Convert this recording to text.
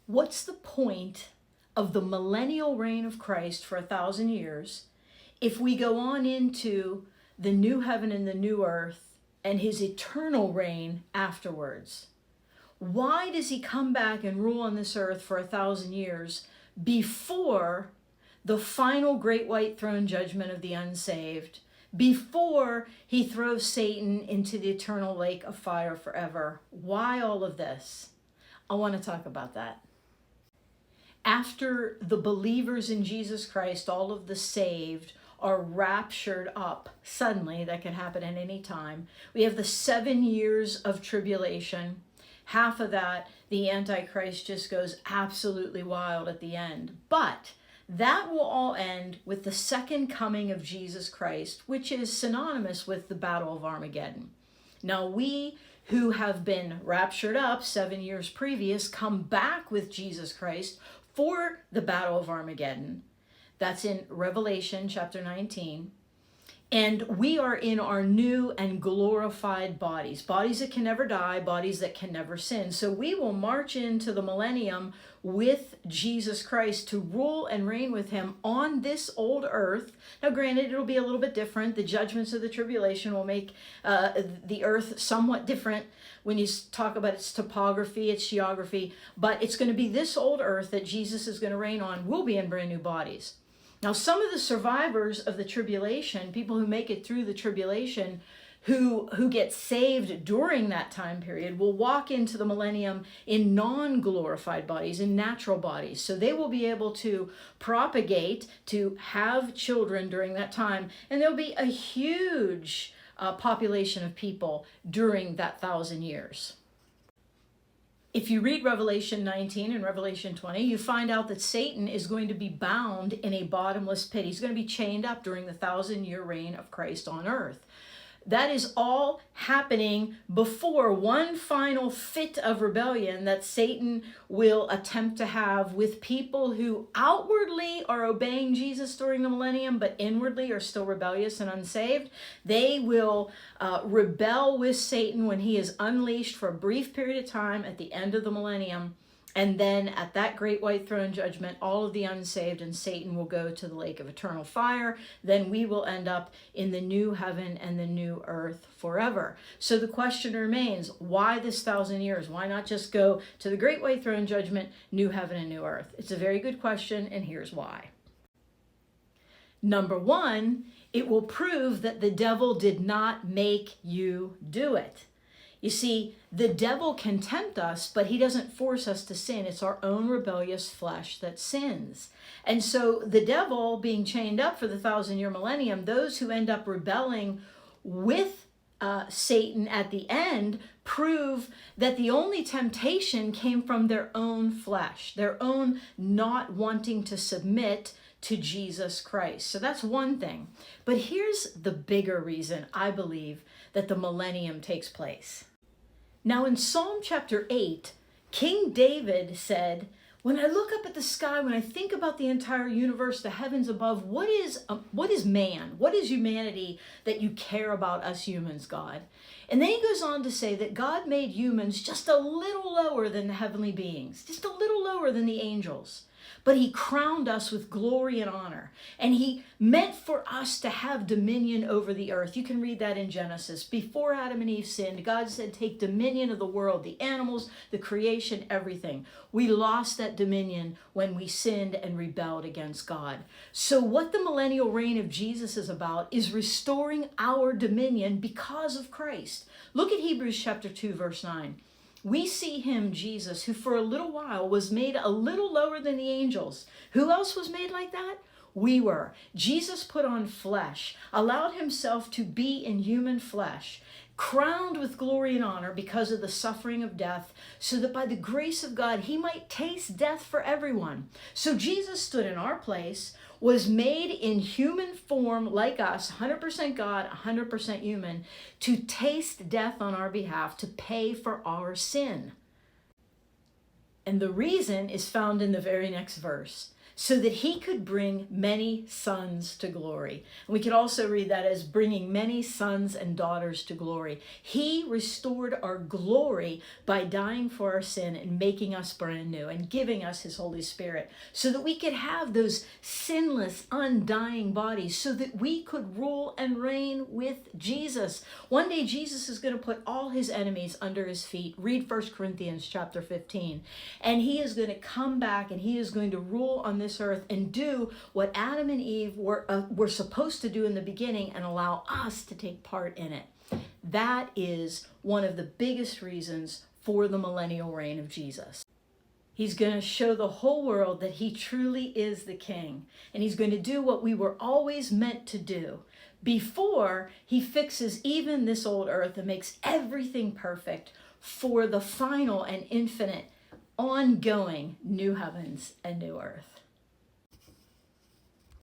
What's the point of the millennial reign of Christ for 1,000 years if we go on into the new heaven and the new earth and his eternal reign afterwards? Why does he come back and rule on this earth for 1,000 years before the final great white throne judgment of the unsaved, before he throws Satan into the eternal lake of fire forever? Why all of this? I want to talk about that. After the believers in Jesus Christ, all of the saved, are raptured up suddenly, that can happen at any time. We have the 7 years of tribulation. Half of that, the Antichrist just goes absolutely wild at the end. But that will all end with the second coming of Jesus Christ, which is synonymous with the Battle of Armageddon. Now we who have been raptured up 7 years previous come back with Jesus Christ for the Battle of Armageddon. That's in Revelation chapter 19. And we are in our new and glorified bodies, bodies that can never die, bodies that can never sin. So we will march into the millennium with Jesus Christ to rule and reign with him on this old earth. Now, granted, it'll be a little bit different. The judgments of the tribulation will make the earth somewhat different when you talk about its topography, its geography. But it's going to be this old earth that Jesus is going to reign on. We'll be in brand new bodies. Now, some of the survivors of the tribulation, people who make it through the tribulation, who get saved during that time period, will walk into the millennium in non-glorified bodies, in natural bodies. So they will be able to propagate, to have children during that time. And there'll be a huge population of people during that 1,000 years. If you read Revelation 19 and Revelation 20, you find out that Satan is going to be bound in a bottomless pit. He's going to be chained up during the 1,000-year reign of Christ on earth. That is all happening before one final fit of rebellion that Satan will attempt to have with people who outwardly are obeying Jesus during the millennium, but inwardly are still rebellious and unsaved. They will rebel with Satan when he is unleashed for a brief period of time at the end of the millennium. And then at that great white throne judgment, all of the unsaved and Satan will go to the lake of eternal fire. Then we will end up in the new heaven and the new earth forever. So the question remains, why this 1,000 years? Why not just go to the great white throne judgment, new heaven and new earth? It's a very good question, and here's why. Number one, it will prove that the devil did not make you do it. You see, the devil can tempt us, but he doesn't force us to sin. It's our own rebellious flesh that sins. And so the devil being chained up for the 1,000-year millennium, those who end up rebelling with Satan at the end prove that the only temptation came from their own flesh, their own not wanting to submit to Jesus Christ. So that's one thing. But here's the bigger reason I believe that the millennium takes place. Now in Psalm chapter 8, King David said, when I look up at the sky, when I think about the entire universe, the heavens above, what is man? What is humanity that you care about us humans, God? And then he goes on to say that God made humans just a little lower than the heavenly beings, just a little lower than the angels. But he crowned us with glory and honor. And he meant for us to have dominion over the earth. You can read that in Genesis. Before Adam and Eve sinned, God said, take dominion of the world, the animals, the creation, everything. We lost that dominion when we sinned and rebelled against God. So what the millennial reign of Jesus is about is restoring our dominion because of Christ. Look at Hebrews chapter 2, verse 9. We see him, Jesus, who for a little while was made a little lower than the angels. Who else was made like that? We were. Jesus put on flesh, allowed himself to be in human flesh, crowned with glory and honor because of the suffering of death, so that by the grace of God, he might taste death for everyone. So Jesus stood in our place, was made in human form like us, 100% God, 100% human, to taste death on our behalf, to pay for our sin. And the reason is found in the very next verse. so that he could bring many sons to glory. And we could also read that as bringing many sons and daughters to glory. He restored our glory by dying for our sin and making us brand new and giving us his Holy Spirit so that we could have those sinless, undying bodies, so that we could rule and reign with Jesus. One day Jesus is going to put all his enemies under his feet. Read 1 Corinthians chapter 15. And he is going to come back and he is going to rule on this earth and do what Adam and Eve were supposed to do in the beginning and allow us to take part in it. That is one of the biggest reasons for the millennial reign of Jesus. He's going to show the whole world that he truly is the king. And he's going to do what we were always meant to do before he fixes even this old earth and makes everything perfect for the final and infinite, ongoing new heavens and new earth.